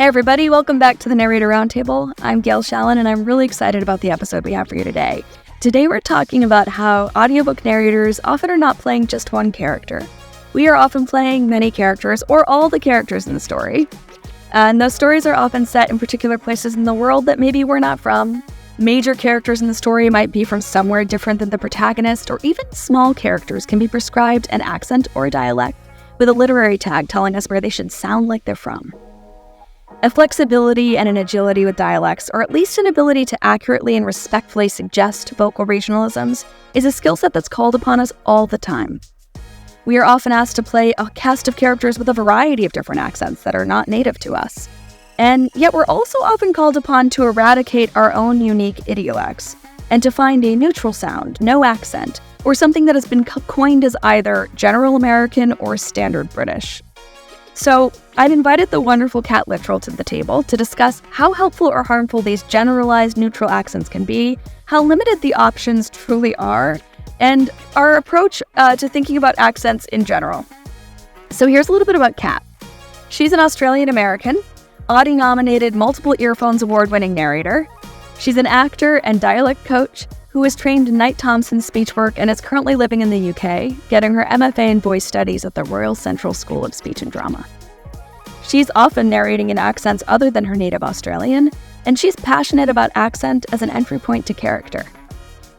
Hey everybody, welcome back to the Narrator Roundtable. I'm Gail Shalan, and I'm really excited about the episode we have for you today. Today we're talking about how audiobook narrators often are not playing just one character. We are often playing many characters, or all the characters in the story. And those stories are often set in particular places in the world that maybe we're not from. Major characters in the story might be from somewhere different than the protagonist, or even small characters can be prescribed an accent or a dialect, with a literary tag telling us where they should sound like they're from. A flexibility and an agility with dialects, or at least an ability to accurately and respectfully suggest vocal regionalisms, is a skill set that's called upon us all the time. We are often asked to play a cast of characters with a variety of different accents that are not native to us. And yet we're also often called upon to eradicate our own unique idiolects, and to find a neutral sound, no accent, or something that has been coined as either General American or Standard British. So, I've invited the wonderful Kat Littrell to the table to discuss how helpful or harmful these generalized neutral accents can be, how limited the options truly are, and our approach to thinking about accents in general. So here's a little bit about Kat. She's an Australian-American, Audie-nominated, multiple Earphones award-winning narrator. She's an actor and dialect coach who was trained in Knight Thompson's speech work and is currently living in the UK, getting her MFA in voice studies at the Royal Central School of Speech and Drama. She's often narrating in accents other than her native Australian, and she's passionate about accent as an entry point to character.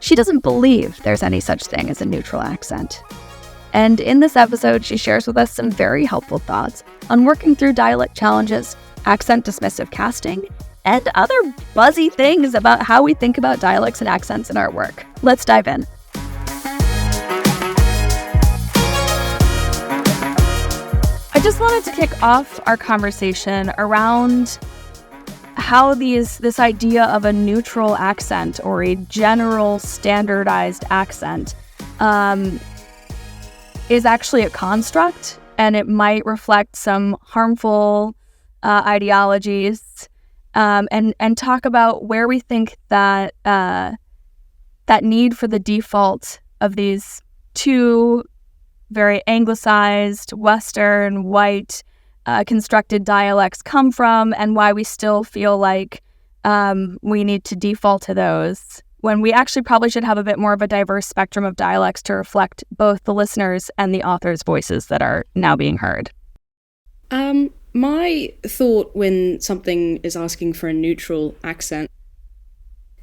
She doesn't believe there's any such thing as a neutral accent. And in this episode, she shares with us some very helpful thoughts on working through dialect challenges, accent dismissive casting, and other buzzy things about how we think about dialects and accents in our work. Let's dive in. I just wanted to kick off our conversation around how this idea of a neutral accent or a general standardized accent is actually a construct, and it might reflect some harmful ideologies. And talk about where we think that that need for the default of these two very anglicized, Western, white, constructed dialects come from, and why we still feel like we need to default to those, when we actually probably should have a bit more of a diverse spectrum of dialects to reflect both the listeners and the authors' voices that are now being heard. My thought when something is asking for a neutral accent,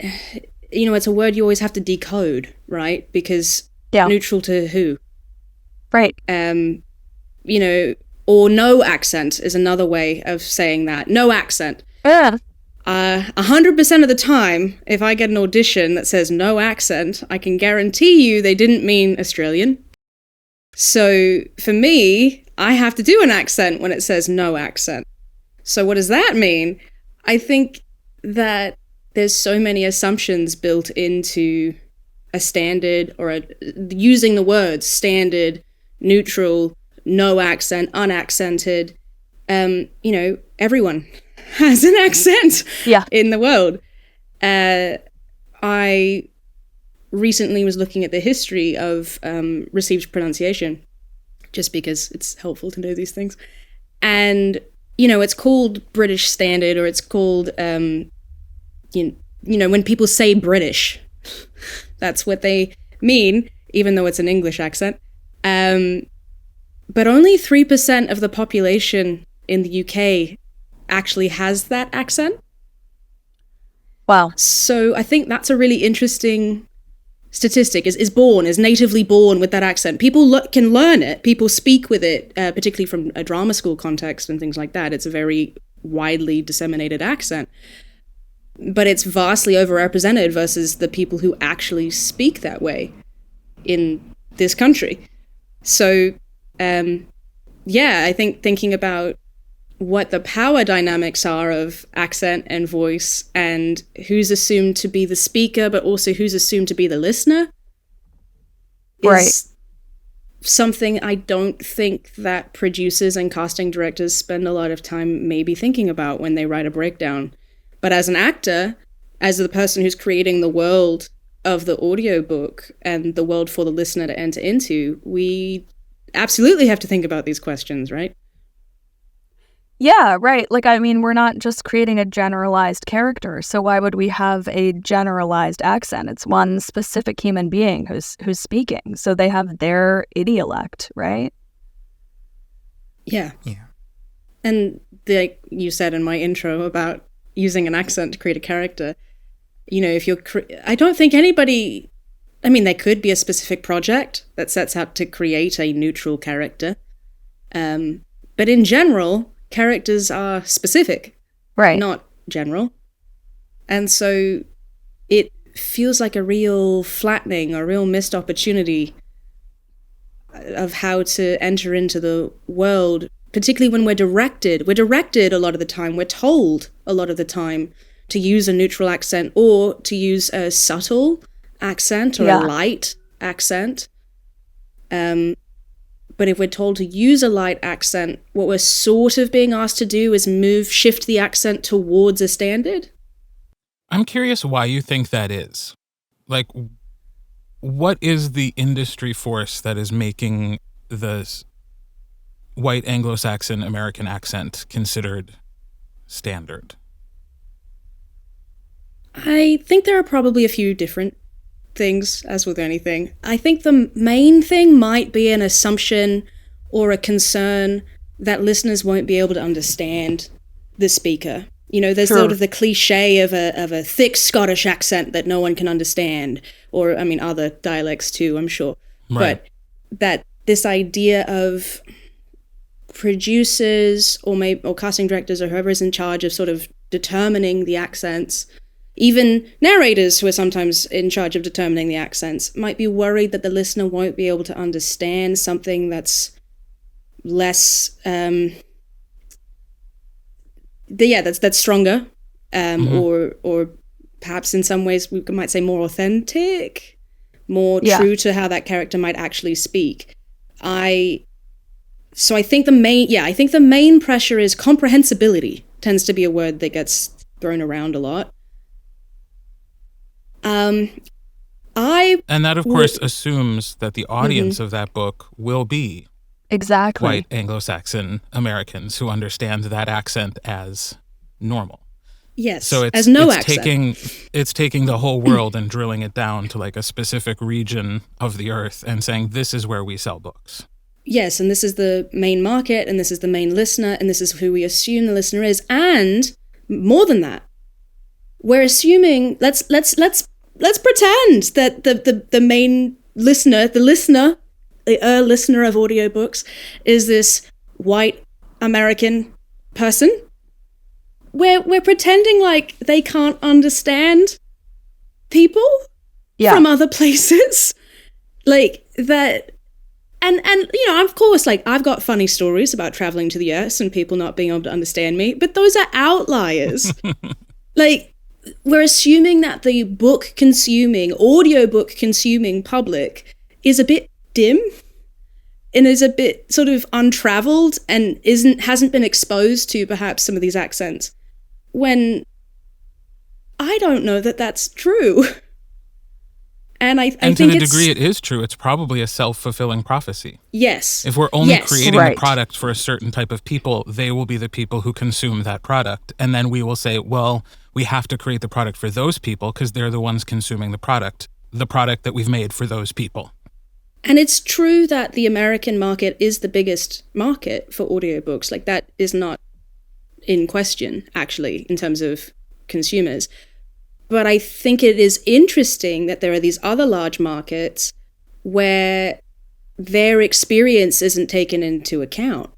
it's a word you always have to decode, right? Because neutral to who? Right. Or no accent is another way of saying that. No accent. 100% of the time, if I get an audition that says no accent, I can guarantee you they didn't mean Australian. So for me, I have to do an accent when it says no accent. So what does that mean? I think that there's so many assumptions built into a standard, or using the words standard, neutral, no accent, unaccented. Everyone has an accent in the world. I recently was looking at the history of received pronunciation, just because it's helpful to know these things. And, it's called British Standard, or it's called, when people say British, that's what they mean, even though it's an English accent. But only 3% of the population in the UK actually has that accent. Wow. So I think that's a really interesting statistic, is natively born with that accent. People can learn it. People speak with it, particularly from a drama school context and things like that. It's a very widely disseminated accent. But it's vastly overrepresented versus the people who actually speak that way in this country. So, I think thinking about what the power dynamics are of accent and voice, and who's assumed to be the speaker, but also who's assumed to be the listener, is something I don't think that producers and casting directors spend a lot of time maybe thinking about when they write a breakdown. But as an actor, as the person who's creating the world of the audiobook and the world for the listener to enter into, we absolutely have to think about these questions, right? Yeah, right. Like, I mean, we're not just creating a generalized character, so why would we have a generalized accent? It's one specific human being who's speaking, so they have their idiolect, right? Yeah. Yeah. And like you said in my intro about using an accent to create a character, you know, if you're, I don't think anybody, I mean, there could be a specific project that sets out to create a neutral character. But in general, characters are specific, Right. not general. And so it feels like a real flattening, a real missed opportunity of how to enter into the world, particularly when we're directed. We're directed a lot of the time, we're told a lot of the time to use a neutral accent or to use a subtle accent or a light accent. But if we're told to use a light accent, what we're sort of being asked to do is shift the accent towards a standard. I'm curious why you think that is. Like, what is the industry force that is making the white Anglo-Saxon American accent considered standard? I think there are probably a few different things, as with anything. I think the main thing might be an assumption or a concern that listeners won't be able to understand the speaker. You know, there's sort of the cliche of a thick Scottish accent that no one can understand, or I mean other dialects too, I'm sure. Right. But that this idea of producers or casting directors or whoever is in charge of sort of determining the accents, even narrators who are sometimes in charge of determining the accents, might be worried that the listener won't be able to understand something that's less that's stronger, or perhaps in some ways we might say more authentic, more true to how that character might actually speak. I think the main pressure is comprehensibility. Tends to be a word that gets thrown around a lot. And that, of course, assumes that the audience of that book will be Exactly. white Anglo-Saxon Americans who understand that accent as normal. Yes, so as no accent. It's taking the whole world and drilling it down to like a specific region of the earth and saying, this is where we sell books. Yes, and this is the main market, and this is the main listener, and this is who we assume the listener is. And more than that, we're assuming let's pretend that the main listener, the listener of audiobooks, is this white American person. We're pretending like they can't understand people from other places, like that. And you know, of course, like I've got funny stories about traveling to the US and people not being able to understand me, but those are outliers. Like, we're assuming that the audiobook consuming public is a bit dim and is a bit sort of untraveled and hasn't been exposed to perhaps some of these accents, when I don't know that that's true. And I think to the degree it is true, it's probably a self-fulfilling prophecy. Yes. If we're only creating a product for a certain type of people, they will be the people who consume that product. And then we will say, well, we have to create the product for those people because they're the ones consuming the product that we've made for those people. And it's true that the American market is the biggest market for audiobooks. Like, that is not in question, actually, in terms of consumers. But I think it is interesting that there are these other large markets where their experience isn't taken into account.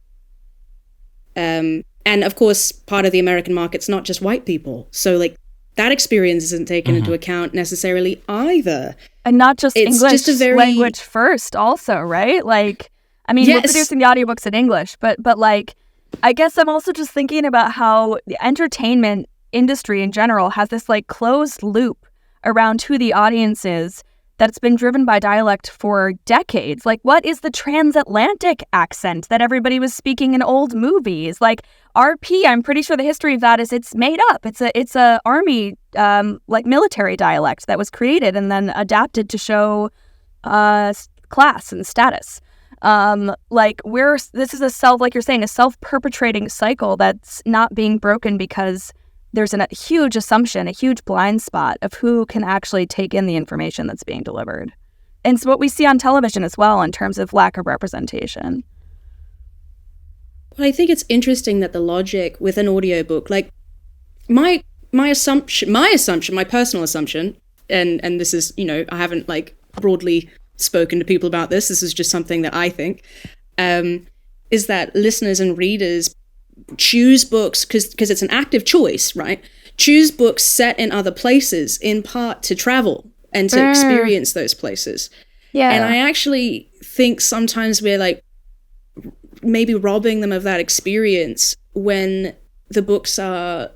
And of course, part of the American market's not just white people. So like that experience isn't taken into account necessarily either. And not just it's English just a very... language first also, right? Like, I mean, we're producing the audiobooks in English, but like, I guess I'm also just thinking about how the entertainment industry in general has this like closed loop around who the audience is that's been driven by dialect for decades. Like, what is the transatlantic accent that everybody was speaking in old movies? Like, RP, I'm pretty sure the history of that is it's made up. It's a army, like military dialect that was created and then adapted to show class and status. This is like you're saying, a self-perpetrating cycle that's not being broken because there's a huge assumption, a huge blind spot of who can actually take in the information that's being delivered. And it's what we see on television as well in terms of lack of representation. Well, I think it's interesting that the logic with an audiobook, like my personal assumption, and this is, I haven't like broadly spoken to people about this. This is just something that I think, is that listeners and readers choose books because it's an active choice, right? Choose books set in other places in part to travel and to experience those places. Yeah. And I actually think sometimes we're like maybe robbing them of that experience when the books are,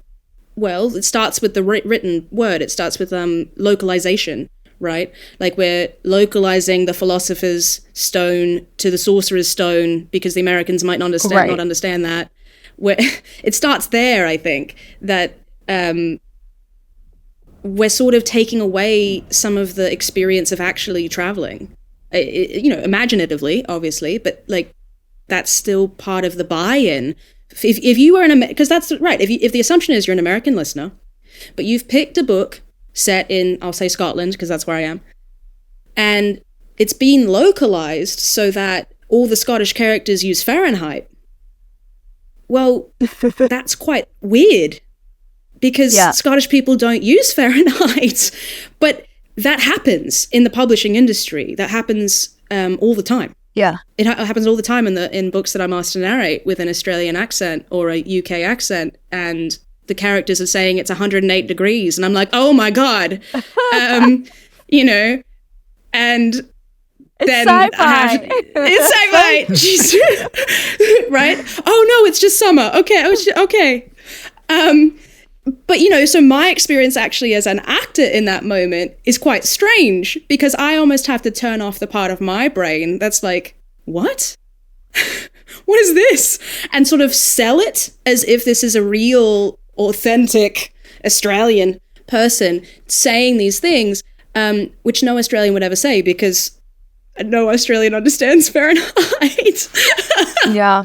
well, it starts with the written word. It starts with localization, right? Like we're localizing the philosopher's stone to the sorcerer's stone because the Americans might not understand that. Where it starts there, I think, that we're sort of taking away some of the experience of actually traveling, imaginatively, obviously, but like that's still part of the buy-in. If you were because that's right. If the assumption is you're an American listener, but you've picked a book set in, I'll say Scotland, because that's where I am, and it's been localized so that all the Scottish characters use Fahrenheit. Well, that's quite weird because Scottish people don't use Fahrenheit, but that happens in the publishing industry. That happens all the time. Yeah, it happens all the time in books that I'm asked to narrate with an Australian accent or a UK accent, and the characters are saying it's 108 degrees, and I'm like, oh my god, and it's sci-fi. It's sci-fi. Jeez. Right? Oh no, it's just summer. Okay. But so my experience actually as an actor in that moment is quite strange because I almost have to turn off the part of my brain that's like, what? What is this? And sort of sell it as if this is a real, authentic Australian person saying these things, which no Australian would ever say because no Australian understands Fahrenheit. Yeah.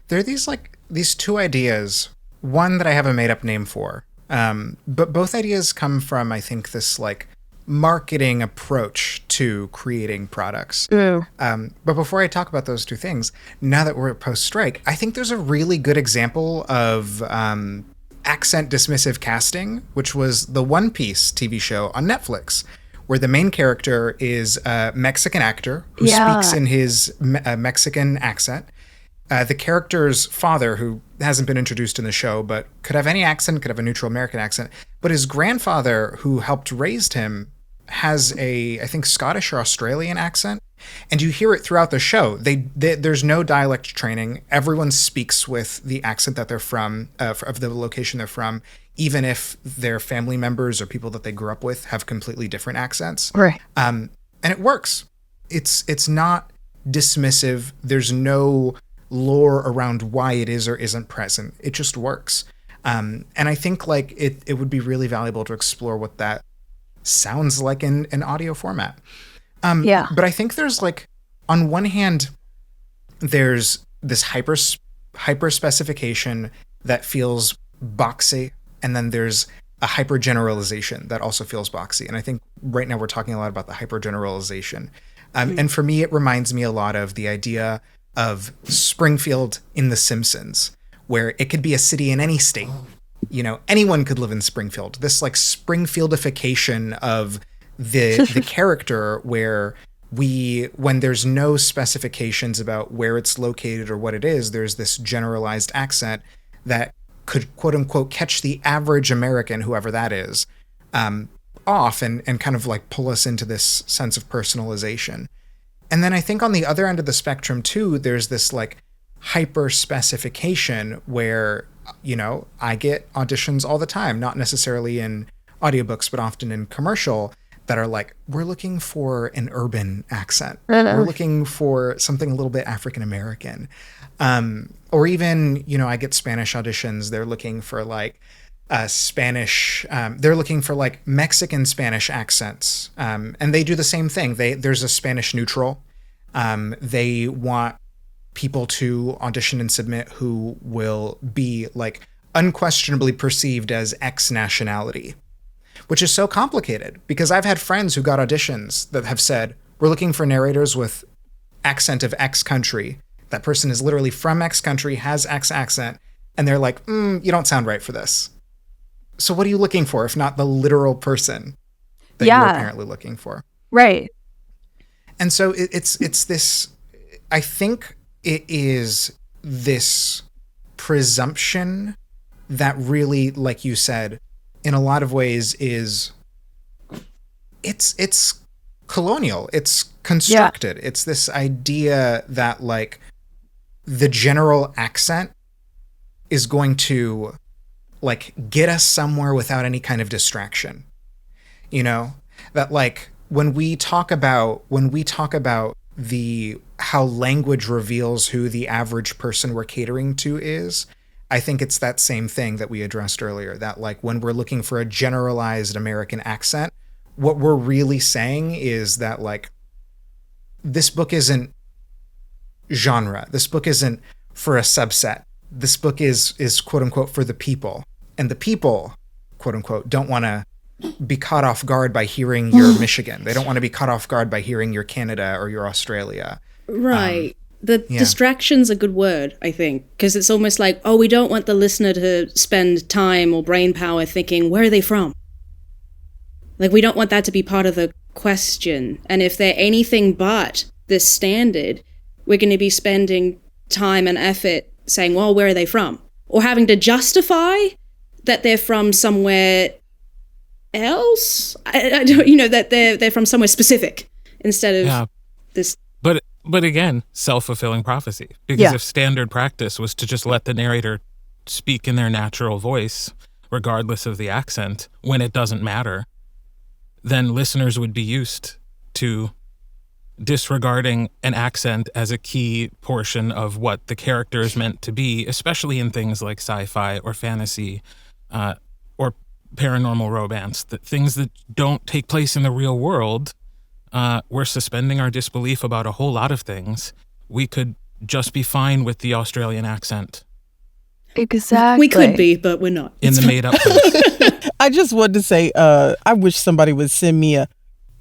There are these two ideas, one that I have a made up name for, but both ideas come from, I think, this like marketing approach to creating products. But before I talk about those two things, now that we're post-strike, I think there's a really good example of accent dismissive casting, which was the One Piece TV show on Netflix, where the main character is a Mexican actor who speaks in his Mexican accent. The character's father, who hasn't been introduced in the show, but could have any accent, could have a neutral American accent. But his grandfather, who helped raise him, has a, I think, Scottish or Australian accent. And you hear it throughout the show. There's no dialect training. Everyone speaks with the accent that they're from, of the location they're from, even if their family members or people that they grew up with have completely different accents. Right. And it works. It's not dismissive. There's no lore around why it is or isn't present. It just works. And I think like it would be really valuable to explore what that sounds like in an audio format. But I think there's like, on one hand, there's this hyper specification that feels boxy, and then there's a hyper generalization that also feels boxy. And I think right now we're talking a lot about the hyper generalization. And for me, it reminds me a lot of the idea of Springfield in The Simpsons, where it could be a city in any state. Anyone could live in Springfield. This like Springfieldification of the character, where when there's no specifications about where it's located or what it is, there's this generalized accent that could quote unquote catch the average American, whoever that is, off and kind of like pull us into this sense of personalization. And then I think on the other end of the spectrum too, there's this like hyper specification where, I get auditions all the time, not necessarily in audiobooks, but often in commercial, that are like, we're looking for an urban accent. We're looking for something a little bit African-American. Or even, I get Spanish auditions. They're looking for like Spanish, they're looking for like Mexican Spanish accents. And they do the same thing. There's a Spanish neutral. They want people to audition and submit who will be like unquestionably perceived as X nationality, which is so complicated because I've had friends who got auditions that have said, we're looking for narrators with accent of X country. That person is literally from X country, has X accent, and they're like, you don't sound right for this. So what are you looking for if not the literal person that you're apparently looking for? Right. And so it's this, I think it is this presumption that really, like you said, in a lot of ways is, it's colonial, it's constructed. It's this idea that like the general accent is going to like get us somewhere without any kind of distraction. You know, that like when we talk about the how language reveals who the average person we're catering to is, I think it's that same thing that we addressed earlier, that like when we're looking for a generalized American accent, what we're really saying is that like this book isn't genre. This book isn't for a subset. This book is quote unquote for the people. And the people, quote unquote, don't want to be caught off guard by hearing your Michigan. They don't want to be caught off guard by hearing your Canada or your Australia. Right. Distraction's a good word, I think, because it's almost like, oh, we don't want the listener to spend time or brain power thinking, where are they from? Like, we don't want that to be part of the question. And if they're anything but this standard, we're going to be spending time and effort saying, well, where are they from? Or having to justify that they're from somewhere else. I don't, that they're from somewhere specific instead of this. But again, self-fulfilling prophecy. Because if standard practice was to just let the narrator speak in their natural voice, regardless of the accent, when it doesn't matter, then listeners would be used to disregarding an accent as a key portion of what the character is meant to be, especially in things like sci-fi or fantasy or paranormal romance, things that don't take place in the real world. We're suspending our disbelief about a whole lot of things. We could just be fine with the Australian accent. Exactly. We could be, but we're not. In the made-up place. I just wanted to say, I wish somebody would send me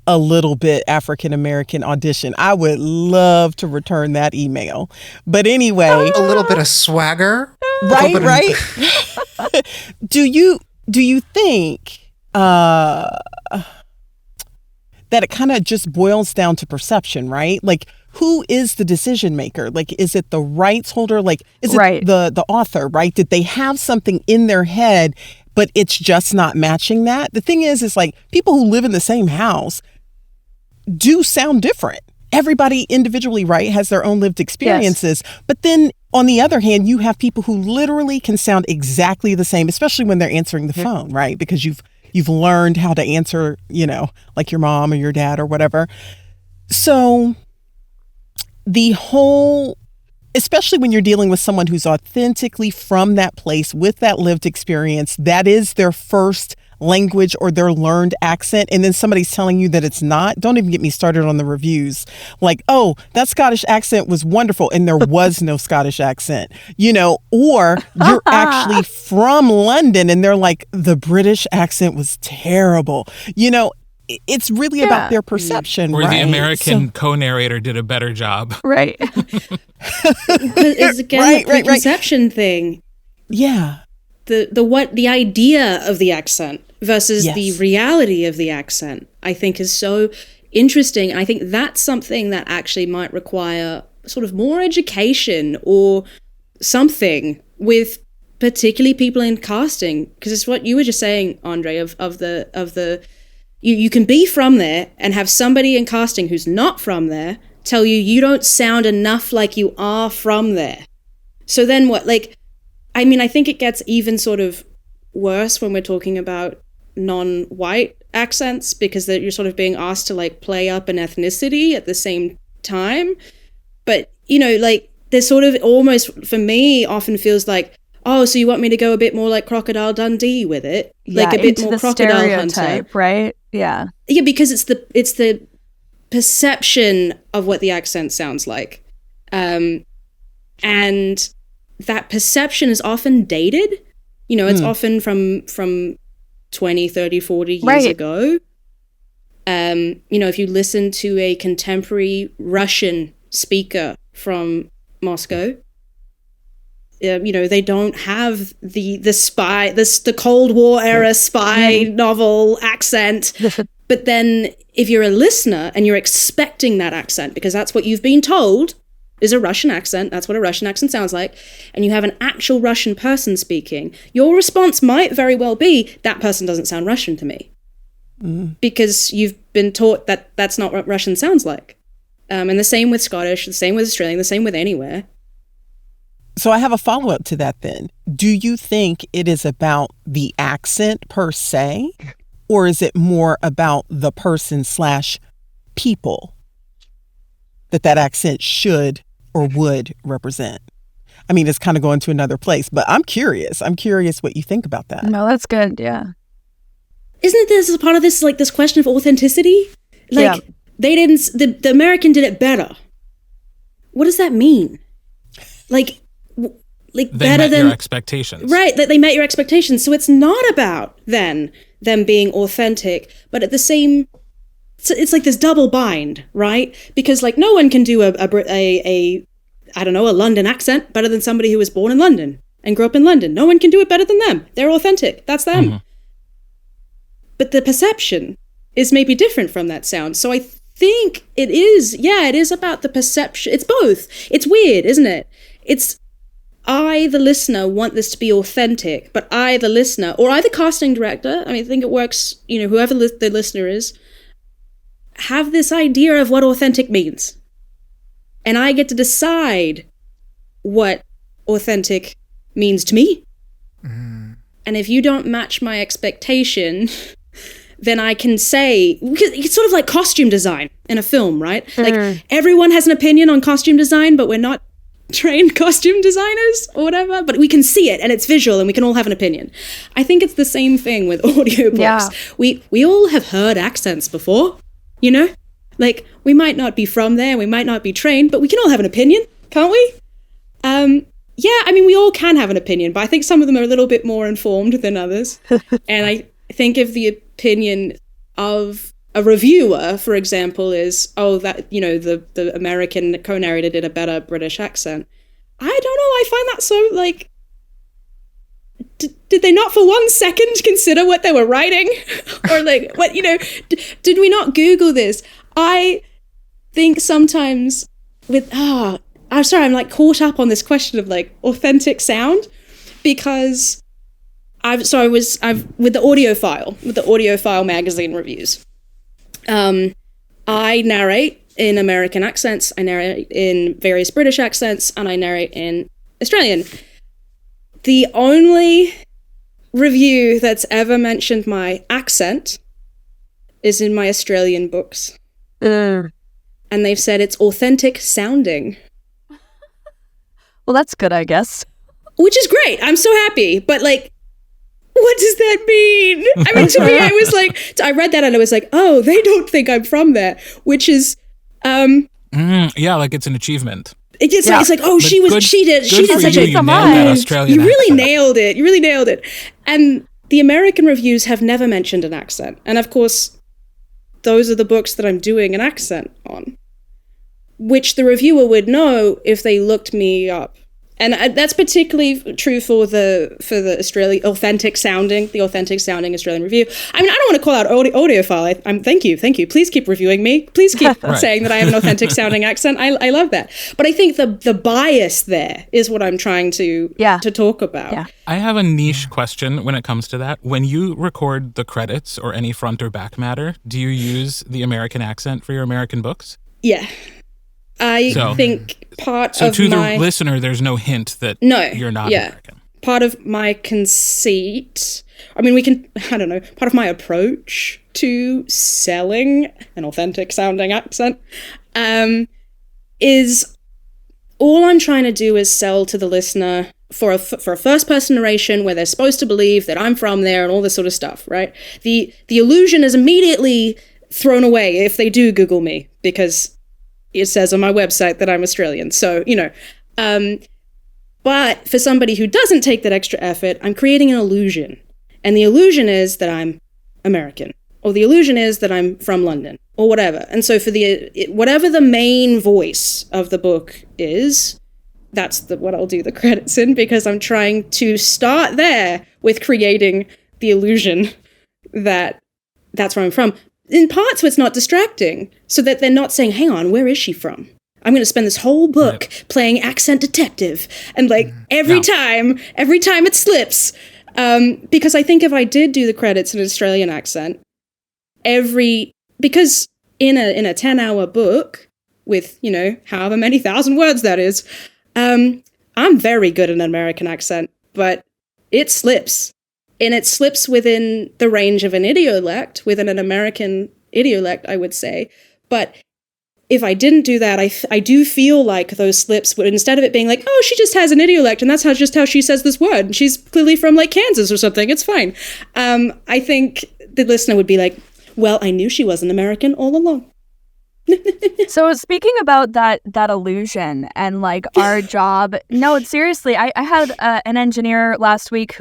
a little bit African-American audition. I would love to return that email. But anyway. A little bit of swagger. Right. Do you think that it kind of just boils down to perception, right? Like, who is the decision maker? Like, is it the rights holder? Like, is it the author, right? Did they have something in their head, but it's just not matching that? The thing is like people who live in the same house do sound different. Everybody individually, right, has their own lived experiences. Yes. But then on the other hand, you have people who literally can sound exactly the same, especially when they're answering the phone, right? Because you've learned how to answer, like your mom or your dad or whatever. So the whole, especially when you're dealing with someone who's authentically from that place with that lived experience, that is their first language or their learned accent, and then somebody's telling you that it's not. Don't even get me started on the reviews. Like, oh, that Scottish accent was wonderful, and there was no Scottish accent, or you're actually from London and they're like, the British accent was terrible. It's really about their perception, or right? the American co-narrator did a better job. Right. It's again the preconception thing. Yeah. The idea of the accent versus the reality of the accent, I think, is so interesting. And I think that's something that actually might require sort of more education or something with particularly people in casting, because it's what you were just saying, André, of the you can be from there and have somebody in casting who's not from there tell you don't sound enough like you are from there. So then what? Like, I mean, I think it gets even sort of worse when we're talking about non-white accents, because you're sort of being asked to like play up an ethnicity at the same time. But, like there's sort of almost, for me, often feels like, oh, so you want me to go a bit more like Crocodile Dundee with it? Like a bit more the Crocodile stereotype, Hunter. right? Yeah. Yeah, because it's the perception of what the accent sounds like. And that perception is often dated. You know, it's often from 20, 30, 40 years ago. You know, if you listen to a contemporary Russian speaker from Moscow, you know, they don't have the Cold War era spy novel accent. But then if you're a listener and you're expecting that accent, because that's what you've been told is a Russian accent, that's what a Russian accent sounds like, and you have an actual Russian person speaking, your response might very well be, that person doesn't sound Russian to me. Because you've been taught that that's not what Russian sounds like. And the same with Scottish, the same with Australian, the same with anywhere. So I have a follow-up to that then. Do you think it is about the accent per se, or is it more about the person/people that accent should or would represent? I mean, it's kind of going to another place, but I'm curious. I'm curious what you think about that. No, that's good. Yeah. Isn't this a part of this, like, this question of authenticity? Like, they didn't, the American did it better. What does that mean? Like they better met than your expectations. Right, that they met your expectations. So it's not about then them being authentic, but at the same, it's like this double bind, right? Because, like, no one can do a I don't know, a London accent better than somebody who was born in London and grew up in London. No one can do it better than them. They're authentic. That's them. Mm-hmm. But the perception is maybe different from that sound. So I think it is about the perception. It's both. It's weird, isn't it? It's, I, the listener, want this to be authentic, but I, the listener, or I, the casting director, I mean, I think it works, you know, whoever the listener is, have this idea of what authentic means. And I get to decide what authentic means to me. Mm. And if you don't match my expectation, then I can say, it's sort of like costume design in a film, right? Like, everyone has an opinion on costume design, but we're not trained costume designers or whatever, but we can see it and it's visual and we can all have an opinion. I think it's the same thing with audiobooks. Yeah. We all have heard accents before, you know? Like, we might not be from there, we might not be trained, but we can all have an opinion, can't we? Yeah, I mean, we all can have an opinion, but I think some of them are a little bit more informed than others. And I think if the opinion of a reviewer, for example, is, oh, that, you know, the American co-narrator did a better British accent. I don't know, I find that so, like, did they not for 1 second consider what they were writing? Or, like, what, you know, did we not Google this? I think sometimes with, I'm sorry, I'm, like, caught up on this question of, like, authentic sound, because I've with the audiophile magazine reviews. I narrate in American accents, I narrate in various British accents, and I narrate in Australian. The only review that's ever mentioned my accent is in my Australian books. And they've said it's authentic sounding. Well, that's good, I guess. Which is great. I'm so happy. But, like, what does that mean? I mean, to me, I was like, I read that and I was like, oh, they don't think I'm from there, which is, yeah, like it's an achievement. It's like, oh, she did such a, you really nailed it. You really nailed it. And the American reviews have never mentioned an accent. And of course, those are the books that I'm doing an accent on, which the reviewer would know if they looked me up. And that's particularly true for the Australian authentic sounding Australian review. I mean, I don't want to call out audiophile. Thank you. Please keep reviewing me. Please keep saying that I have an authentic sounding accent. I love that. But I think the bias there is what I'm trying to talk about. Yeah. I have a niche question when it comes to that. When you record the credits or any front or back matter, do you use the American accent for your American books? Yeah. I think part of to the listener, there's no hint that you're not American. Part of my conceit, I mean, part of my approach to selling an authentic sounding accent is all I'm trying to do is sell to the listener for a first person narration where they're supposed to believe that I'm from there and all this sort of stuff, right? The illusion is immediately thrown away if they do Google me, because it says on my website that I'm Australian. So, but for somebody who doesn't take that extra effort, I'm creating an illusion. And the illusion is that I'm American, or the illusion is that I'm from London, or whatever. And so for whatever the main voice of the book is, that's what I'll do the credits in, because I'm trying to start there with creating the illusion that that's where I'm from. In part, so it's not distracting, so that they're not saying, hang on, where is she from? I'm going to spend this whole book playing accent detective. And every time it slips. Because I think if I did do the credits in an Australian accent, because in a 10-hour book with, however many thousand words that is, I'm very good at an American accent, but it slips. And it slips within the range of an idiolect, within an American idiolect, I would say. But if I didn't do that, I do feel like those slips would, instead of it being like, oh, she just has an idiolect and that's just how she says this word, and she's clearly from Kansas or something, it's fine. I think the listener would be like, well, I knew she wasn't American all along. So speaking about that illusion and our job, no, seriously, I had an engineer last week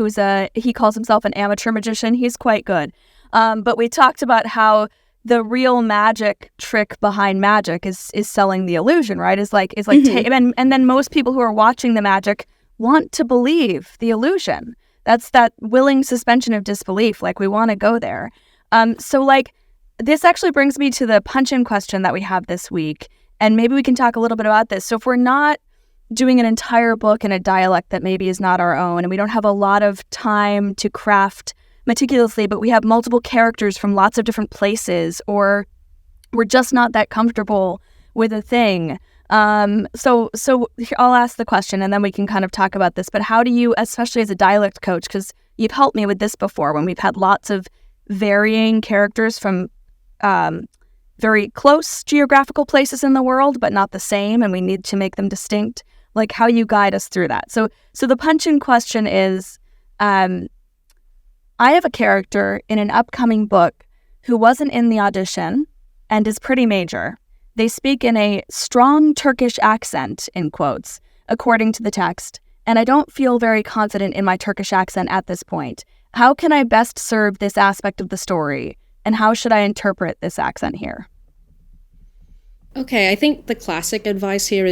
he calls himself an amateur magician. He's quite good. But we talked about how the real magic trick behind magic is selling the illusion, right? And then most people who are watching the magic want to believe the illusion. That's that willing suspension of disbelief. We want to go there. This actually brings me to the punch-in question that we have this week, and maybe we can talk a little bit about this. So if we're not doing an entire book in a dialect that maybe is not our own, and we don't have a lot of time to craft meticulously, but we have multiple characters from lots of different places, or we're just not that comfortable with a thing. So I'll ask the question, and then we can kind of talk about this. But how do you, especially as a dialect coach, because you've helped me with this before when we've had lots of varying characters from very close geographical places in the world, but not the same, and we need to make them distinct, how you guide us through that. So the punch-in question is, I have a character in an upcoming book who wasn't in the audition and is pretty major. They speak in a strong Turkish accent, in quotes, according to the text, and I don't feel very confident in my Turkish accent at this point. How can I best serve this aspect of the story, and how should I interpret this accent here? Okay, I think the classic advice here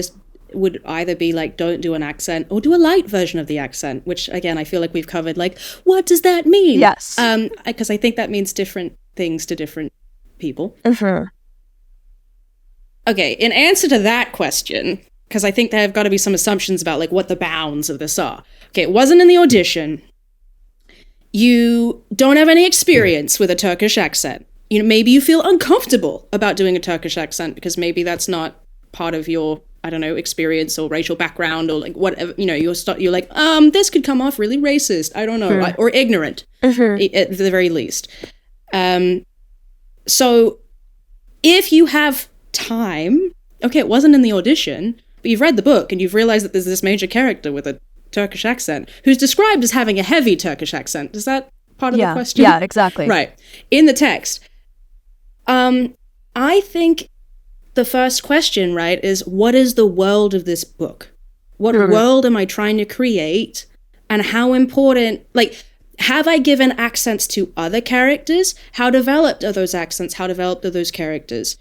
would either be don't do an accent or do a light version of the accent, which again, I feel like we've covered, what does that mean? Yes. Because I think that means different things to different people. Mm-hmm. Okay, in answer to that question, because I think there have got to be some assumptions about what the bounds of this are. Okay, it wasn't in the audition. You don't have any experience with a Turkish accent. Maybe you feel uncomfortable about doing a Turkish accent because maybe that's not part of your, I don't know, experience or racial background or whatever. You're like, this could come off really racist. I don't know, Sure. or ignorant at the very least. So if you have time, okay, it wasn't in the audition, but you've read the book and you've realized that there's this major character with a Turkish accent who's described as having a heavy Turkish accent. Is that part of the question? Yeah, exactly. Right. In the text. I think the first question, right, is what is the world of this book? What world am I trying to create? And how important, have I given accents to other characters? How developed are those accents? How developed are those characters?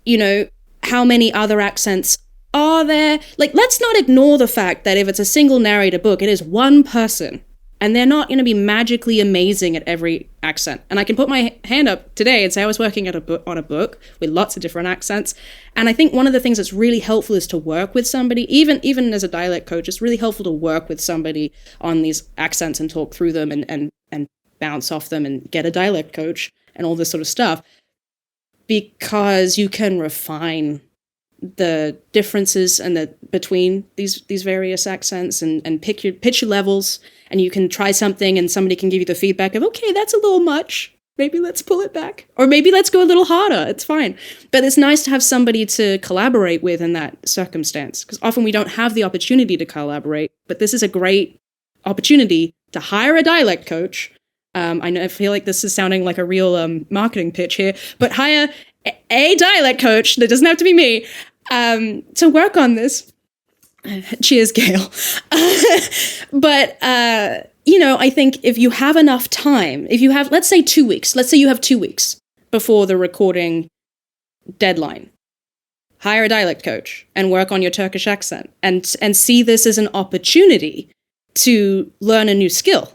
How many other accents are there? Let's not ignore the fact that if it's a single narrator book, it is one person, and they're not going to be magically amazing at every accent. And I can put my hand up today and say I was working on a book with lots of different accents. And I think one of the things that's really helpful is to work with somebody, even as a dialect coach, it's really helpful to work with somebody on these accents and talk through them and bounce off them and get a dialect coach and all this sort of stuff, because you can refine the differences between these various accents and pick your levels, and you can try something and somebody can give you the feedback of, okay, that's a little much. Maybe let's pull it back, or maybe let's go a little harder. It's fine. But it's nice to have somebody to collaborate with in that circumstance, because often we don't have the opportunity to collaborate, but this is a great opportunity to hire a dialect coach. I feel like this is sounding like a real marketing pitch here, but hire a dialect coach, that doesn't have to be me, to work on this. Cheers, Gail. But, I think if you have enough time, if you have, let's say 2 weeks, let's say you have 2 weeks before the recording deadline, hire a dialect coach and work on your Turkish accent and see this as an opportunity to learn a new skill.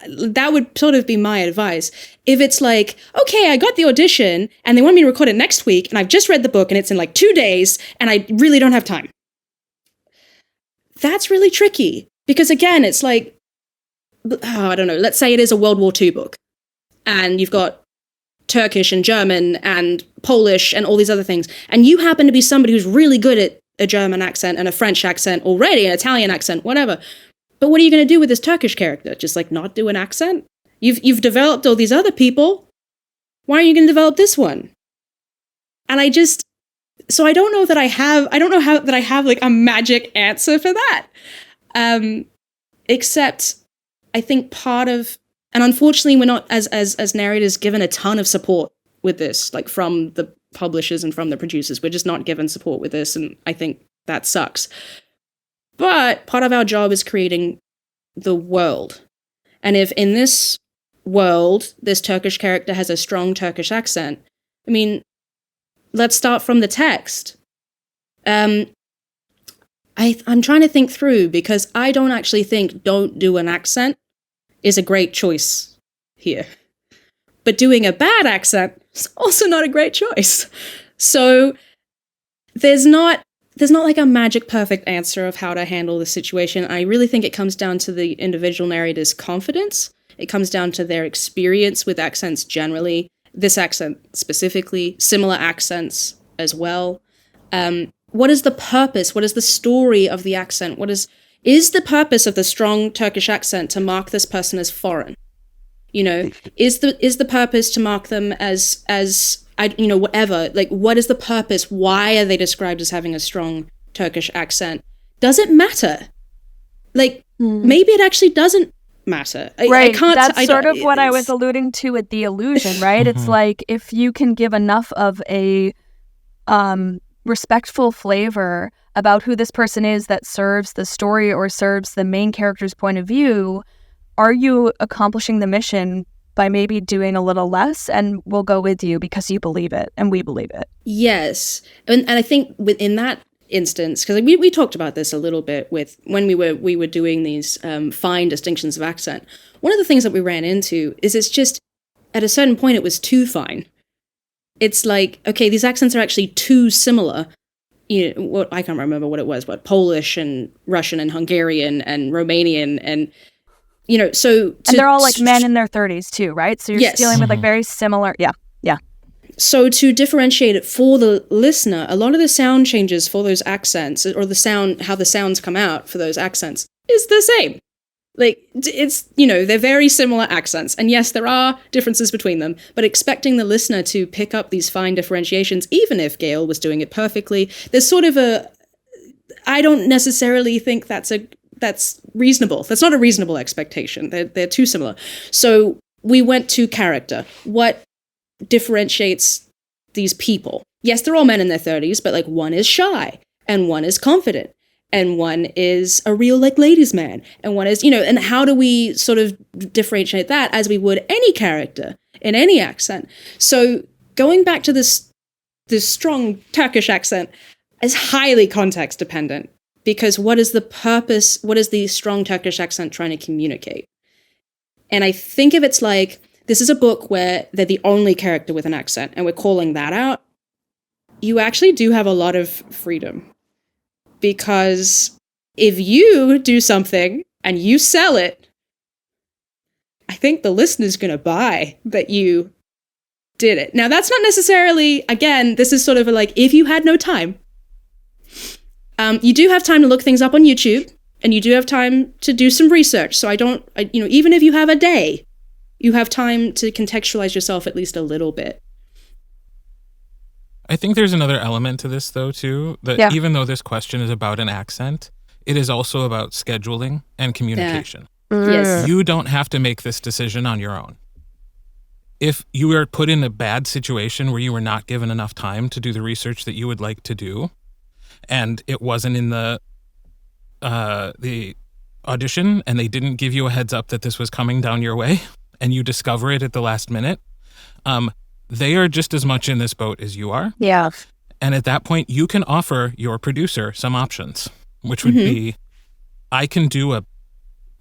That would sort of be my advice. If it's like, okay, I got the audition and they want me to record it next week and I've just read the book and it's in like 2 days and I really don't have time. That's really tricky because, again, it's like, I don't know, let's say it is a World War II book and you've got Turkish and German and Polish and all these other things, and you happen to be somebody who's really good at a German accent and a French accent already, an Italian accent, whatever. But what are you going to do with this Turkish character? Just like not do an accent? You've developed all these other people. Why are you going to develop this one? And I don't know that I have like a magic answer for that. Except I think part of, and unfortunately we're not as narrators given a ton of support with this, like from the publishers and from the producers. We're just not given support with this, and I think that sucks. But part of our job is creating the world. And if in this world, this Turkish character has a strong Turkish accent, I mean, let's start from the text. I'm trying to think through, because I don't actually think don't do an accent is a great choice here. But doing a bad accent is also not a great choice. So there's not like a magic perfect answer of how to handle the situation. I really think it comes down to the individual narrator's confidence. It comes down to their experience with accents generally, this accent specifically, similar accents as well. What is the purpose? What is the story of the accent? Is the purpose of the strong Turkish accent to mark this person as foreign? Is the purpose to mark them as whatever? Like, what is the purpose? Why are they described as having a strong Turkish accent? Does it matter? Like, maybe it actually doesn't matter. Right. That's sort of what I was alluding to with the illusion, right? It's like, if you can give enough of a respectful flavor about who this person is that serves the story or serves the main character's point of view, are you accomplishing the mission by maybe doing a little less? And we'll go with you because you believe it and we believe it. Yes. And I think within that instance, because we talked about this a little bit with when we were doing these fine distinctions of accent. One of the things that we ran into is it's just at a certain point it was too fine. It's like, okay, these accents are actually too similar. I can't remember what it was, Polish and Russian and Hungarian and Romanian and so. And they're all like men in their 30s too, right? So you're dealing with like very similar, yeah. So to differentiate it for the listener, a lot of the sound changes for those accents, or how the sounds come out for those accents, is the same. Like, it's, they're very similar accents. And yes, there are differences between them, but expecting the listener to pick up these fine differentiations, even if Gail was doing it perfectly, there's sort of I don't necessarily think that's reasonable. That's not a reasonable expectation. They're too similar. So we went to character. What differentiates these people? Yes, they're all men in their 30s, but like one is shy and one is confident. And one is a real, like, ladies' man. And one is, and how do we sort of differentiate that as we would any character in any accent? So going back to this strong Turkish accent is highly context dependent, because what is the purpose? What is the strong Turkish accent trying to communicate? And I think if it's like, this is a book where they're the only character with an accent and we're calling that out, you actually do have a lot of freedom. Because if you do something and you sell it, I think the listener's going to buy that you did it. Now, that's not necessarily, again, this is sort of like, if you had no time, you do have time to look things up on YouTube, and you do have time to do some research. So even if you have a day, you have time to contextualize yourself at least a little bit. I think there's another element to this, though, too, that even though this question is about an accent, it is also about scheduling and communication. Yes. You don't have to make this decision on your own. if you were put in a bad situation where you were not given enough time to do the research that you would like to do, and it wasn't in the audition, and they didn't give you a heads up that this was coming down your way, and you discover it at the last minute, they are just as much in this boat as you are. Yeah. And at that point, you can offer your producer some options, which would be, I can do a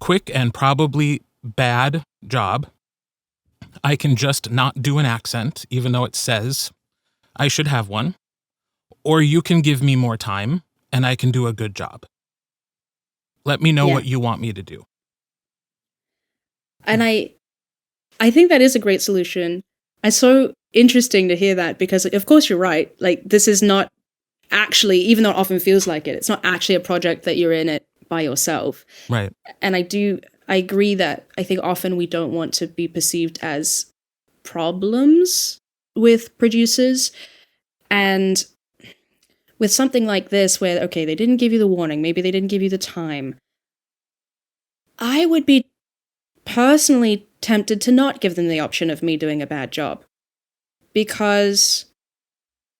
quick and probably bad job. I can just not do an accent, even though it says I should have one. Or you can give me more time and I can do a good job. Let me know what you want me to do. And I think that is a great solution. It's so interesting to hear that because, of course, you're right. Like, this is not actually, even though it often feels like it, it's not actually a project that you're in it by yourself. Right. And I agree that I think often we don't want to be perceived as problems with producers. And with something like this where, okay, they didn't give you the warning, maybe they didn't give you the time, I would be personally tempted to not give them the option of me doing a bad job, because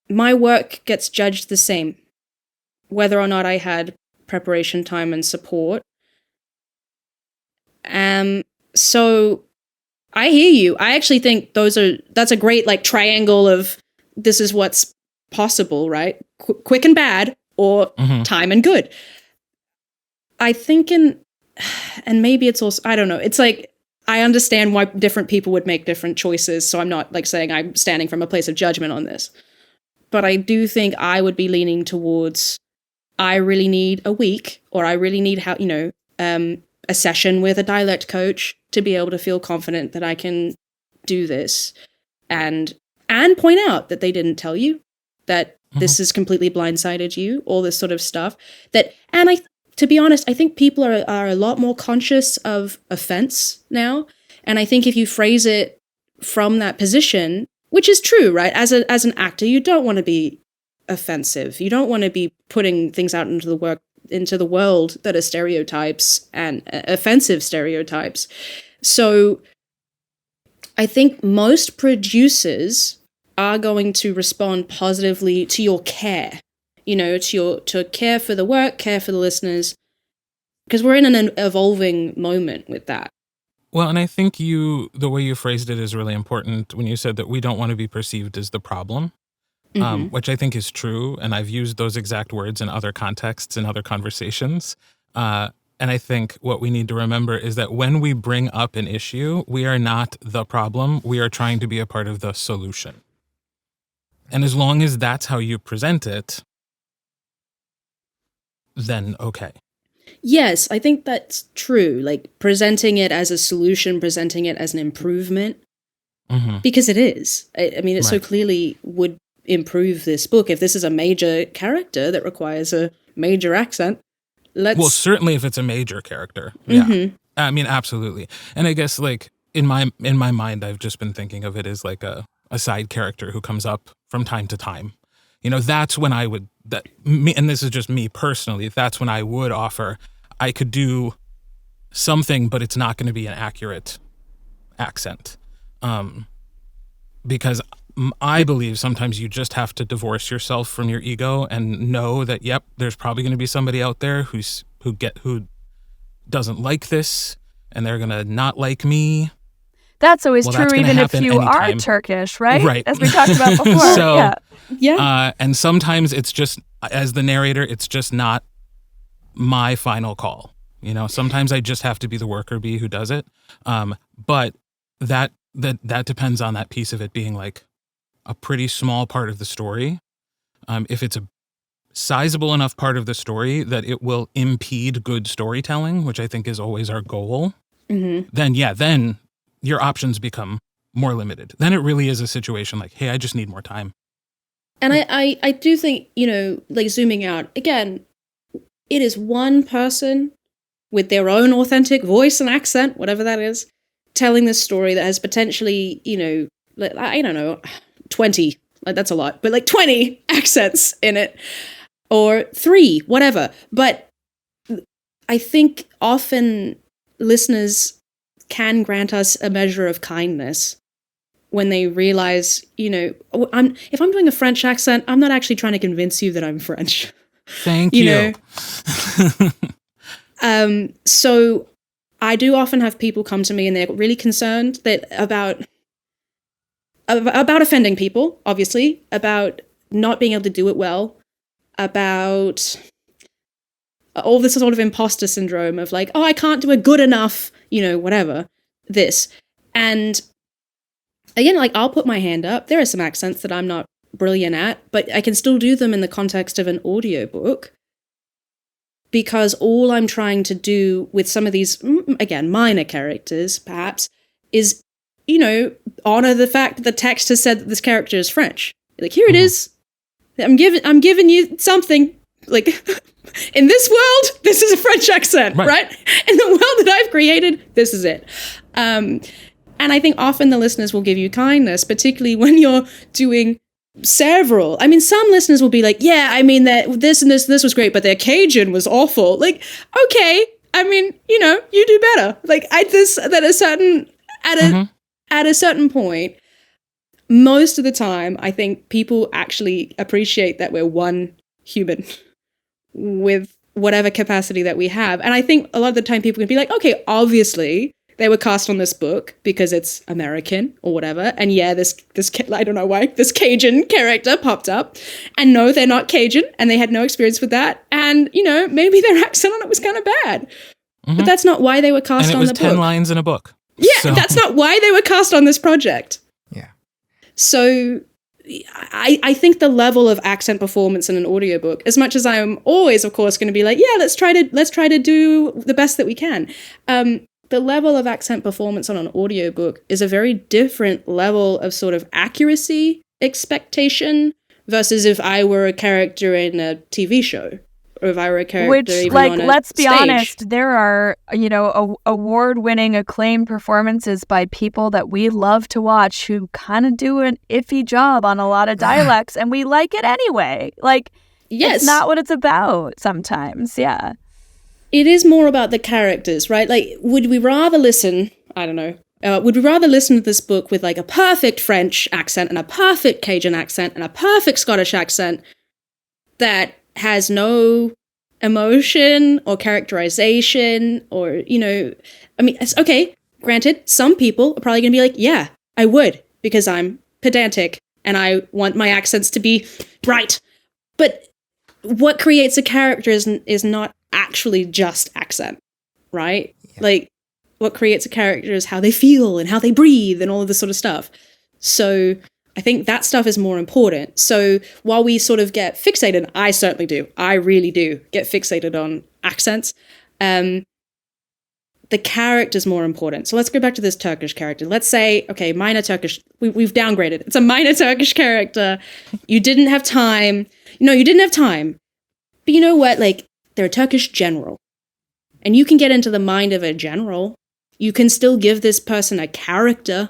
my work gets judged the same, whether or not I had preparation time and support. So I hear you. I actually think that's a great like triangle of this is what's possible, right? Quick and bad, or time and good. I think and maybe it's also, I don't know. It's like, I understand why different people would make different choices. So I'm not like saying I'm standing from a place of judgment on this, but I do think I would be leaning towards, I really need a week, or I really need a session with a dialect coach to be able to feel confident that I can do this, and point out that they didn't tell you, that this has completely blindsided you, all this sort of stuff. To be honest, I think people are a lot more conscious of offense now. And I think if you phrase it from that position, which is true, right? As an actor, you don't want to be offensive. You don't want to be putting things out into the world that are stereotypes and offensive stereotypes. So I think most producers are going to respond positively to your care, to care for the work, care for the listeners, because we're in an evolving moment with that. Well, and I think the way you phrased it is really important when you said that we don't want to be perceived as the problem, which I think is true. And I've used those exact words in other contexts, in other conversations. And I think what we need to remember is that when we bring up an issue, we are not the problem. We are trying to be a part of the solution. And as long as that's how you present it, then okay. Yes, I think that's true. Like, presenting it as a solution, presenting it as an improvement, because it is. I mean, it so clearly would improve this book. If this is a major character that requires a major accent, well, certainly if it's a major character. Yeah. I mean, absolutely. And I guess, like, in my mind, I've just been thinking of it as like a side character who comes up from time to time. That's when I would, and this is just me personally, that's when I would offer, I could do something, but it's not going to be an accurate accent. Because I believe sometimes you just have to divorce yourself from your ego and know that, yep, there's probably going to be somebody out there who doesn't like this, and they're going to not like me. That's always true, even if you are Turkish, right? Right. As we talked about before. So, yeah. And sometimes it's just, as the narrator, it's just not my final call. Sometimes I just have to be the worker bee who does it. But that depends on that piece of it being like a pretty small part of the story. If it's a sizable enough part of the story that it will impede good storytelling, which I think is always our goal, then your options become more limited. Then it really is a situation like, hey, I just need more time. And I do think, like, zooming out, again, it is one person with their own authentic voice and accent, whatever that is, telling this story that has potentially, I don't know, 20, like, that's a lot, but like 20 accents in it, or 3, whatever. But I think often listeners can grant us a measure of kindness when they realize, if I'm doing a French accent, I'm not actually trying to convince you that I'm French. Thank you. So I do often have people come to me and they're really concerned that about offending people, obviously, about not being able to do it well, about all this sort of imposter syndrome of like, oh, I can't do it good enough, whatever, this. And again, like, I'll put my hand up. There are some accents that I'm not brilliant at, but I can still do them in the context of an audiobook, because all I'm trying to do with some of these, again, minor characters, perhaps, is, honor the fact that the text has said that this character is French. Like, here it is. I'm giving you something. Like, in this world, this is a French accent, right? In the world that I've created, this is it. And I think often the listeners will give you kindness, particularly when you're doing several. I mean, some listeners will be like, yeah, I mean, that this and this was great, but their Cajun was awful. Like, okay, I mean, you do better. Like, at a certain point, most of the time, I think people actually appreciate that we're one human with whatever capacity that we have. And I think a lot of the time people can be like, okay, obviously they were cast on this book because it's American or whatever. And yeah, this I don't know why, this Cajun character popped up. And no, they're not Cajun and they had no experience with that. And, maybe their accent on it was kind of bad. But that's not why they were cast on the book. And it was 10 lines in a book. Yeah, so. That's not why they were cast on this project. Yeah. So I think the level of accent performance in an audiobook, as much as I'm always, of course, going to be like, yeah, let's try to do the best that we can. The level of accent performance on an audiobook is a very different level of sort of accuracy expectation versus if I were a character in a TV show. Or if I were a character, even on a let's be stage. honest, there are, award-winning acclaimed performances by people that we love to watch who kind of do an iffy job on a lot of dialects, and we like it anyway. Like, yes. It's not what it's about sometimes, yeah. It is more about the characters, right? Like, would we rather listen, I don't know, would we rather listen to this book with like a perfect French accent and a perfect Cajun accent and a perfect Scottish accent that has no emotion or characterization or, I mean, it's okay, granted, some people are probably going to be like, yeah, I would, because I'm pedantic and I want my accents to be right. But what creates a character is not actually just accent, right? Yeah. Like, what creates a character is how they feel and how they breathe and all of this sort of stuff. So I think that stuff is more important. So while we sort of get fixated, I certainly do, I really do get fixated on accents, the character's more important. So let's go back to this Turkish character. Let's say, okay, minor Turkish, we've downgraded. It's a minor Turkish character. You didn't have time. No, you didn't have time. But you know what? Like, they're a Turkish general. And you can get into the mind of a general. You can still give this person a character.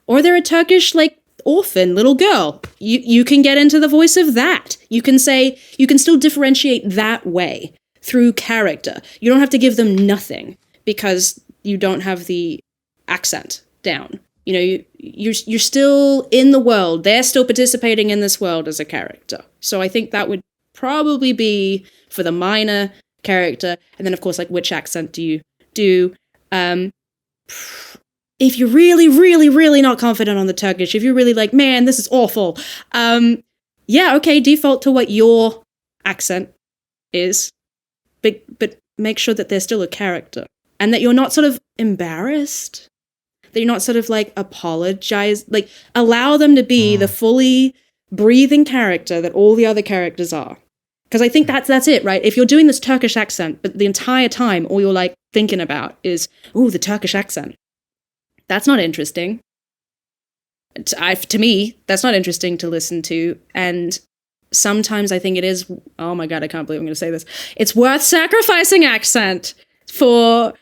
Or they're a Turkish, like, orphan little girl. You can get into the voice of that. You can still differentiate that way through character. You don't have to give them nothing because you don't have the accent down. You're still in the world. They're still participating in this world as a character. So I think that would probably be for the minor character. And then, of course, like, which accent do you do? If you're really, really, really not confident on the Turkish, if you're really like, man, this is awful, yeah, okay, default to what your accent is, but make sure that they're still a character and that you're not sort of embarrassed, that you're not sort of like apologize, like allow them to be the fully breathing character that all the other characters are. Because I think that's it, right? If you're doing this Turkish accent, but the entire time all you're like thinking about is, ooh, the Turkish accent. That's not interesting. To me, that's not interesting to listen to. And sometimes I think it is, oh my God, I can't believe I'm going to say this. It's worth sacrificing accent for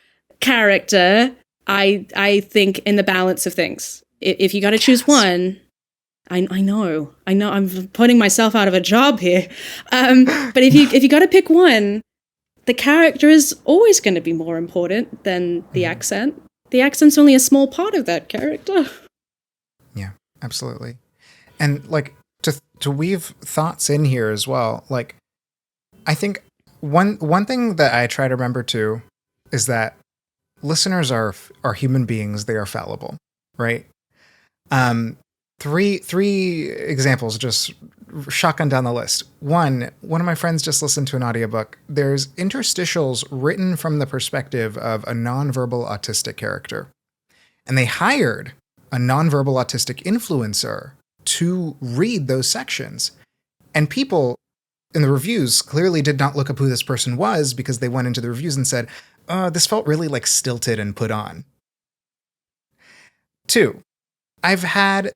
character, I think, in the balance of things. If you got to choose one, I know, I'm putting myself out of a job here. But if you got to pick one, the character is always going to be more important than the accent. The accent's only a small part of that character. Yeah. Absolutely. And like to weave thoughts in here as well, like I think one thing that I try to remember too is that listeners are human beings. They are fallible, right? Three examples, just shotgun down the list. One of my friends just listened to an audiobook. There's interstitials written from the perspective of a nonverbal autistic character. And they hired a nonverbal autistic influencer to read those sections. And people in the reviews clearly did not look up who this person was because they went into the reviews and said, this felt really like stilted and put on. 2, I've had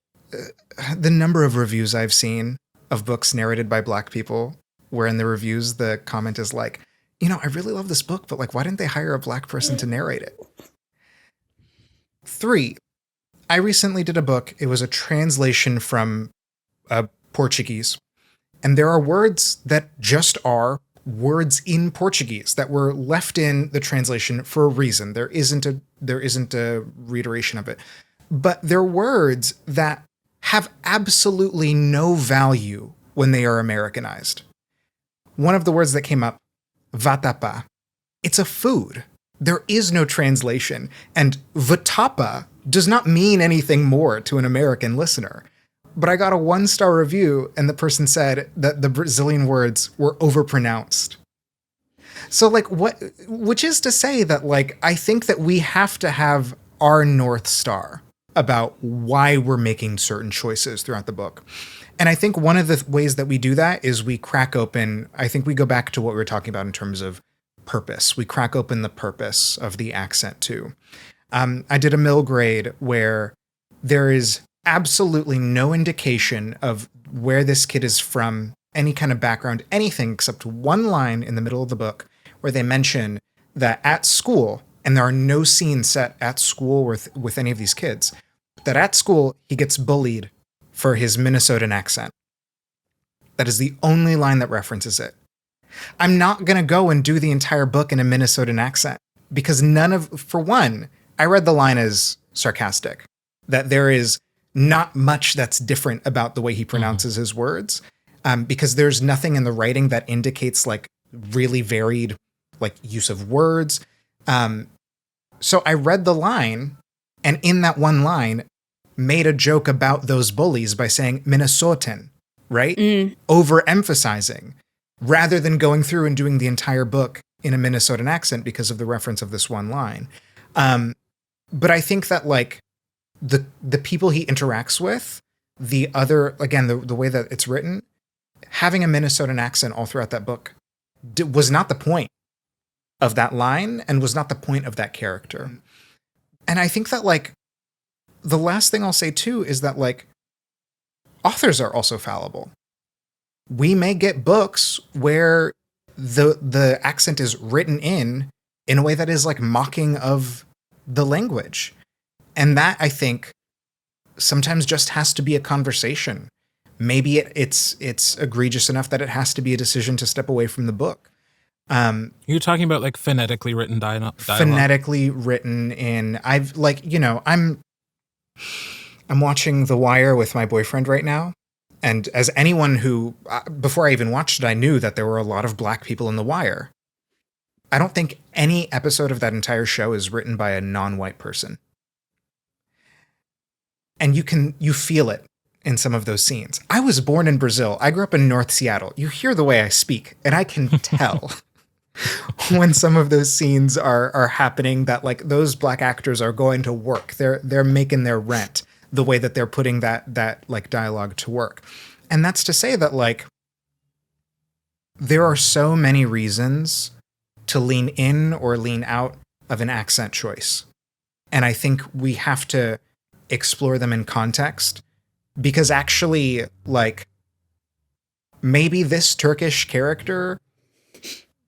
the number of reviews I've seen of books narrated by Black people where in the reviews the comment is like, I really love this book, but like, why didn't they hire a Black person to narrate it? 3, I recently did a book. It was a translation from Portuguese. And there are words that just are words in Portuguese that were left in the translation for a reason. There isn't a reiteration of it. But they're words that have absolutely no value when they are Americanized. One of the words that came up, vatapa, it's a food. There is no translation. And vatapa does not mean anything more to an American listener. But I got a 1-star review and the person said that the Brazilian words were overpronounced. So like which is to say that like, I think that we have to have our North Star about why we're making certain choices throughout the book. And I think one of the ways that we do that is we crack open, I think we go back to what we were talking about in terms of purpose. We crack open the purpose of the accent too. I did a middle grade where there is absolutely no indication of where this kid is from, any kind of background, anything except one line in the middle of the book where they mention that at school, and there are no scenes set at school with any of these kids, that at school he gets bullied for his Minnesotan accent. That is the only line that references it. I'm not going to go and do the entire book in a Minnesotan accent because for one, I read the line as sarcastic, that there is not much that's different about the way he pronounces his words, because there's nothing in the writing that indicates like really varied like use of words. So I read the line, and in that one line made a joke about those bullies by saying Minnesotan, right? Overemphasizing, rather than going through and doing the entire book in a Minnesotan accent because of the reference of this one line. But I think that like the people he interacts with, the other, again, the way that it's written, having a Minnesotan accent all throughout that book was not the point of that line and was not the point of that character. And I think that like the last thing I'll say too is that like authors are also fallible. We may get books where the accent is written in a way that is like mocking of the language. And that, I think, sometimes just has to be a conversation. Maybe it's egregious enough that it has to be a decision to step away from the book. You're talking about like phonetically written dialogue? Phonetically written in, I've like, I'm watching The Wire with my boyfriend right now. And as anyone who, before I even watched it, I knew that there were a lot of Black people in The Wire. I don't think any episode of that entire show is written by a non-white person. And you feel it in some of those scenes. I was born in Brazil. I grew up in North Seattle. You hear the way I speak, and I can tell when some of those scenes are happening that like those Black actors are going to work. They're making their rent the way that they're putting that like dialogue to work. And that's to say that like there are so many reasons to lean in or lean out of an accent choice. And I think we have to explore them in context, because actually like maybe this Turkish character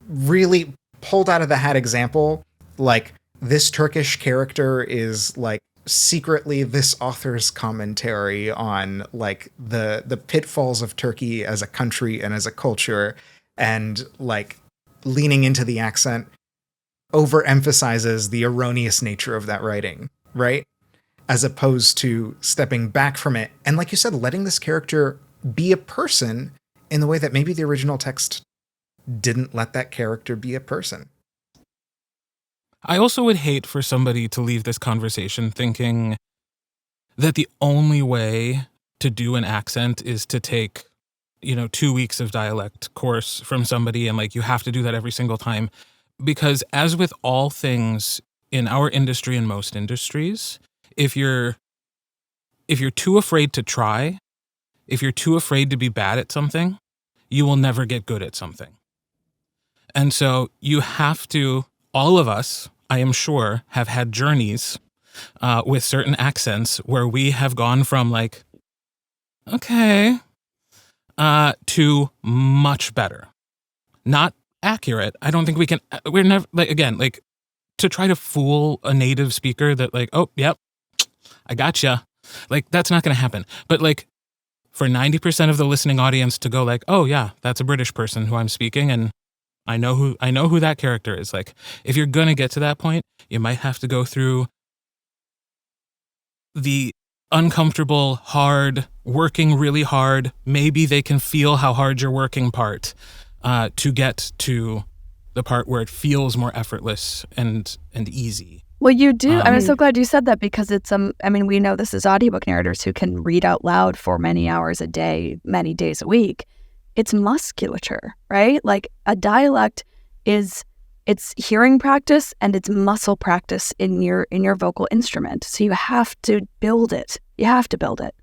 really pulled out of the hat example. Like this Turkish character is like secretly this author's commentary on like the pitfalls of Turkey as a country and as a culture, and like leaning into the accent overemphasizes the erroneous nature of that writing, right? as opposed to stepping back from it. And like you said, letting this character be a person in the way that maybe the original text didn't let that character be a person. I also would hate for somebody to leave this conversation thinking that the only way to do an accent is to take, 2 weeks of dialect course from somebody and like you have to do that every single time. Because as with all things in our industry and most industries, if you're too afraid to try, if you're too afraid to be bad at something, you will never get good at something. And so you have to, all of us, I am sure, have had journeys with certain accents where we have gone from like, okay, to much better. Not accurate. I don't think we can, we're never, like, again, like, to try to fool a native speaker that like, oh, yep, I gotcha. Like, that's not going to happen. But like, for 90% of the listening audience to go like, oh yeah, that's a British person who I'm speaking and I know who that character is. Like, if you're going to get to that point, you might have to go through the uncomfortable, hard, working really hard. Maybe they can feel how hard you're working part to get to the part where it feels more effortless and easy. Well, you do. I'm so glad you said that because it's, we know this is audiobook narrators who can read out loud for many hours a day, many days a week. It's musculature, right? Like a dialect it's hearing practice and it's muscle practice in your vocal instrument. So you have to build it. You have to build it.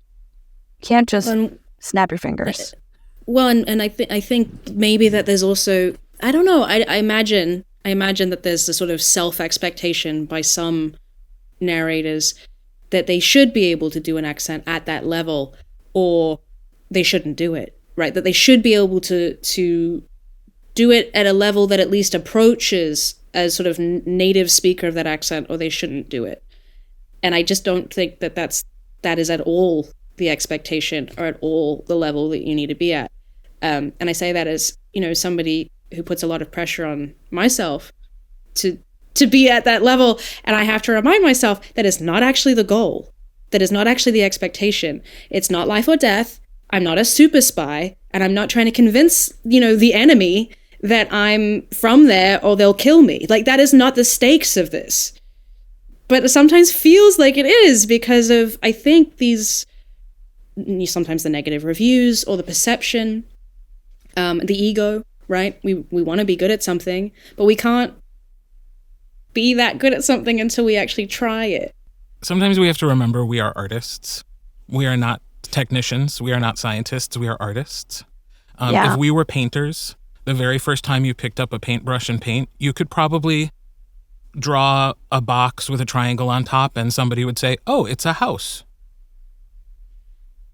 You can't just snap your fingers. Well, and I think maybe that there's also, I don't know, I imagine that there's a sort of self-expectation by some narrators that they should be able to do an accent at that level or they shouldn't do it, right? That they should be able to do it at a level that at least approaches a sort of native speaker of that accent or they shouldn't do it. And I just don't think that is at all the expectation or at all the level that you need to be at. And I say that as, somebody who puts a lot of pressure on myself to be at that level. And I have to remind myself that it's not actually the goal. That is not actually the expectation. It's not life or death. I'm not a super spy. And I'm not trying to convince, the enemy that I'm from there or they'll kill me. Like, that is not the stakes of this. But it sometimes feels like it is because of, I think, sometimes the negative reviews or the perception, the ego, right? We want to be good at something, but we can't be that good at something until we actually try it. Sometimes we have to remember we are artists. We are not technicians. We are not scientists. We are artists. If we were painters, the very first time you picked up a paintbrush and paint, you could probably draw a box with a triangle on top and somebody would say, oh, it's a house.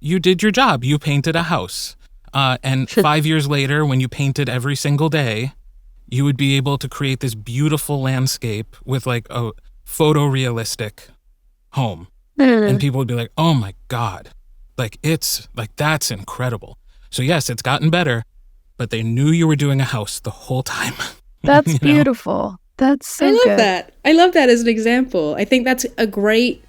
You did your job. You painted a house. And 5 years later, when you painted every single day, you would be able to create this beautiful landscape with like a photorealistic home. And people would be like, oh my God, like it's like, that's incredible. So yes, it's gotten better, but they knew you were doing a house the whole time. That's beautiful. That's so good. That. I love that as an example. I think that's a great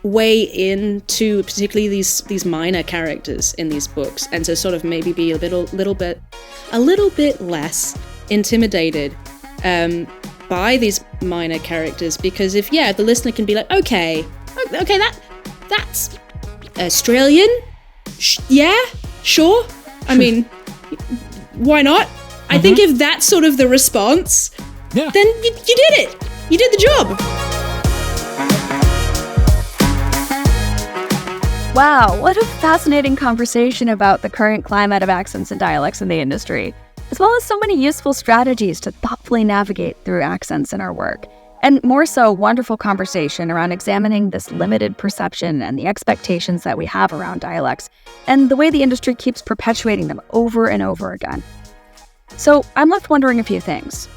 way into particularly these minor characters in these books, and to sort of maybe be a little bit less intimidated by these minor characters, because if the listener can be like, okay, that's Australian, yeah, sure. I mean, why not? I think if that's sort of the response, then you did it. You did the job. Wow, what a fascinating conversation about the current climate of accents and dialects in the industry, as well as so many useful strategies to thoughtfully navigate through accents in our work. And more so, wonderful conversation around examining this limited perception and the expectations that we have around dialects, and the way the industry keeps perpetuating them over and over again. So I'm left wondering a few things.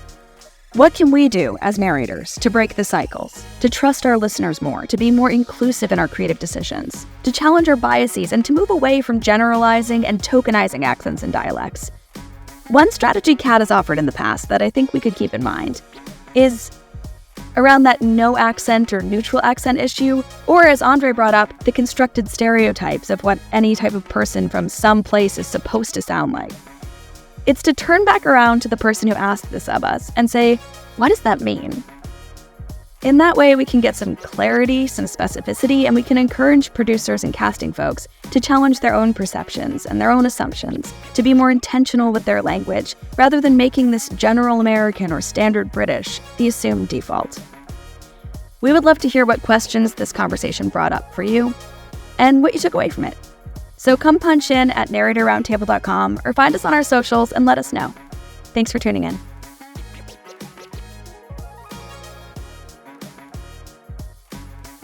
What can we do as narrators to break the cycles, to trust our listeners more, to be more inclusive in our creative decisions, to challenge our biases, and to move away from generalizing and tokenizing accents and dialects? One strategy Kat has offered in the past that I think we could keep in mind is around that no accent or neutral accent issue, or as André brought up, the constructed stereotypes of what any type of person from some place is supposed to sound like. It's to turn back around to the person who asked this of us and say, what does that mean? In that way, we can get some clarity, some specificity, and we can encourage producers and casting folks to challenge their own perceptions and their own assumptions, to be more intentional with their language, rather than making this general American or standard British the assumed default. We would love to hear what questions this conversation brought up for you, and what you took away from it. So come punch in at narratorroundtable.com or find us on our socials and let us know. Thanks for tuning in.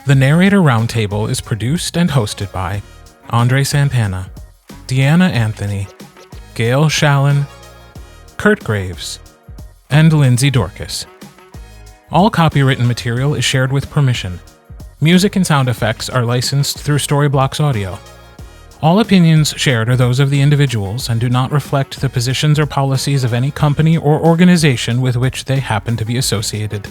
The Narrator Roundtable is produced and hosted by André Santana, Deanna Anthony, Gail Shalan, Kirt Graves, and Lindsey Dorcus. All copywritten material is shared with permission. Music and sound effects are licensed through Storyblocks Audio. All opinions shared are those of the individuals and do not reflect the positions or policies of any company or organization with which they happen to be associated.